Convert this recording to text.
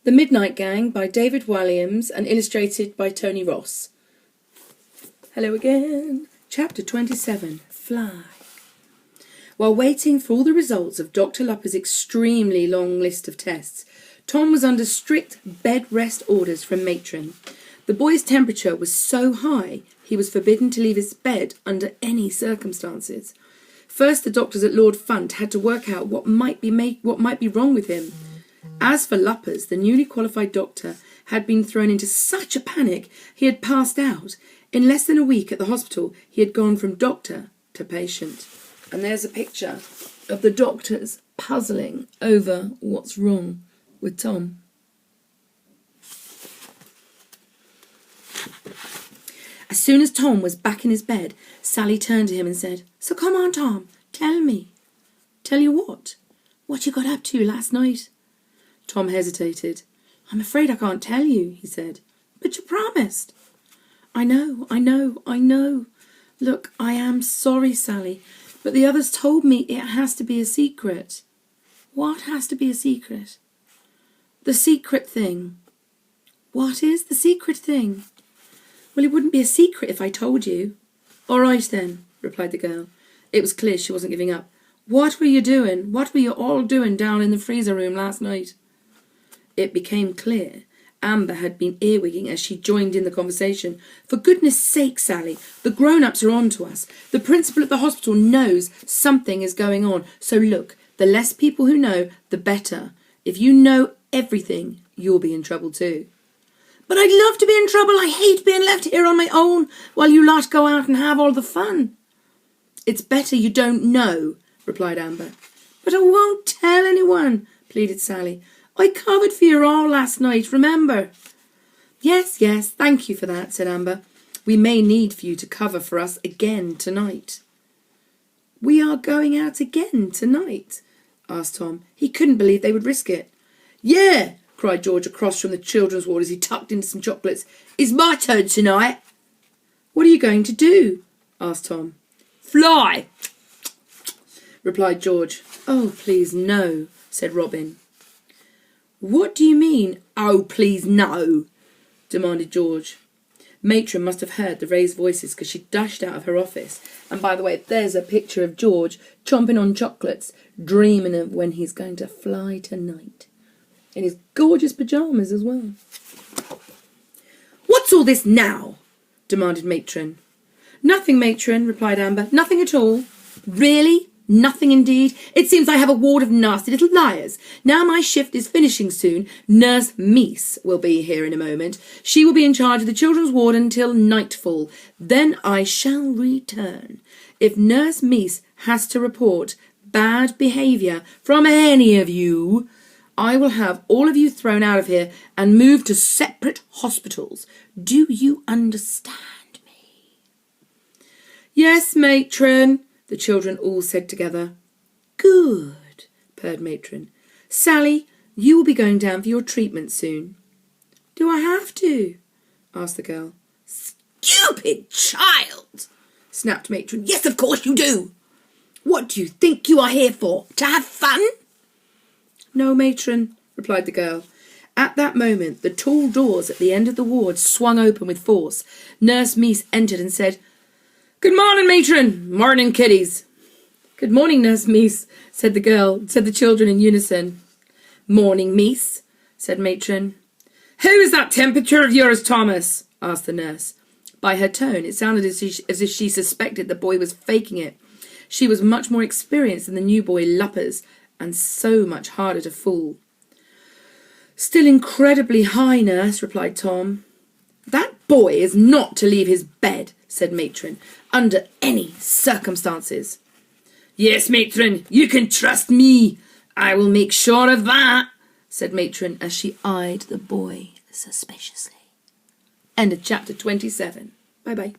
The Midnight Gang by David Walliams and illustrated by Tony Ross. Hello again. Chapter 27. Fly. While waiting for all the results of Dr. Lupper's extremely long list of tests, Tom was under strict bed rest orders from Matron. The boy's temperature was so high he was forbidden to leave his bed under any circumstances. First, the doctors at Lord Funt had to work out what might be wrong with him. As for Luppers, the newly qualified doctor had been thrown into such a panic he had passed out. In less than a week at the hospital, he had gone from doctor to patient. And there's a picture of the doctors puzzling over what's wrong with Tom. As soon as Tom was back in his bed, Sally turned to him and said, "So come on, Tom, tell me." "Tell you what? What you got up to last night?" Tom hesitated. "I'm afraid I can't tell you," he said. "But you promised." I know. Look, I am sorry, Sally, but the others told me it has to be a secret." "What has to be a secret?" "The secret thing." "What is the secret thing?" "Well, it wouldn't be a secret if I told you." "All right then," replied the girl. It was clear she wasn't giving up. "What were you doing? What were you all doing down in the freezer room last night?" It became clear Amber had been earwigging as she joined in the conversation. "For goodness sake, Sally, the grown-ups are on to us. The principal at the hospital knows something is going on. So look, the less people who know, the better. If you know everything, you'll be in trouble too." "But I'd love to be in trouble. I hate being left here on my own while you lot go out and have all the fun." "It's better you don't know," replied Amber. "But I won't tell anyone," pleaded Sally. "I covered for you all last night, remember?" Yes, thank you for that," said Amber. "We may need for you to cover for us again tonight." "We are going out again tonight?" asked Tom. He couldn't believe they would risk it. "Yeah," cried George across from the children's ward as he tucked into some chocolates. "It's my turn tonight." "What are you going to do?" asked Tom. "Fly," replied George. "Oh, please no," said Robin. "What do you mean, 'oh, please no'?" demanded George. Matron must have heard the raised voices because she dashed out of her office. And by the way, there's a picture of George chomping on chocolates, dreaming of when he's going to fly tonight. In his gorgeous pyjamas as well. "What's all this now?" demanded Matron. "Nothing, Matron," replied Amber. "Nothing at all." "Really? Nothing indeed. It seems I have a ward of nasty little liars. Now my shift is finishing soon. Nurse Meese will be here in a moment. She will be in charge of the children's ward until nightfall. Then I shall return. If Nurse Meese has to report bad behaviour from any of you, I will have all of you thrown out of here and moved to separate hospitals. Do you understand me?" "Yes, Matron," the children all said together. "Good," purred Matron. "Sally, you will be going down for your treatment soon." "Do I have to?" asked the girl. "Stupid child!" snapped Matron. "Yes, of course you do. What do you think you are here for? To have fun?" "No, Matron," replied the girl. At that moment, the tall doors at the end of the ward swung open with force. Nurse Meese entered and said, "Good morning, Matron. Morning, kiddies." "Good morning, Nurse Meese," said the children in unison. "Morning, Meese," said Matron. "How is that temperature of yours, Thomas?" asked the nurse. By her tone, it sounded as if she suspected the boy was faking it. She was much more experienced than the new boy Luppers, and so much harder to fool. "Still incredibly high, nurse," replied Tom. "That boy is not to leave his bed," said Matron, "under any circumstances." "Yes, Matron, you can trust me. I will make sure of that," said Matron as she eyed the boy suspiciously. End of chapter 27. Bye-bye.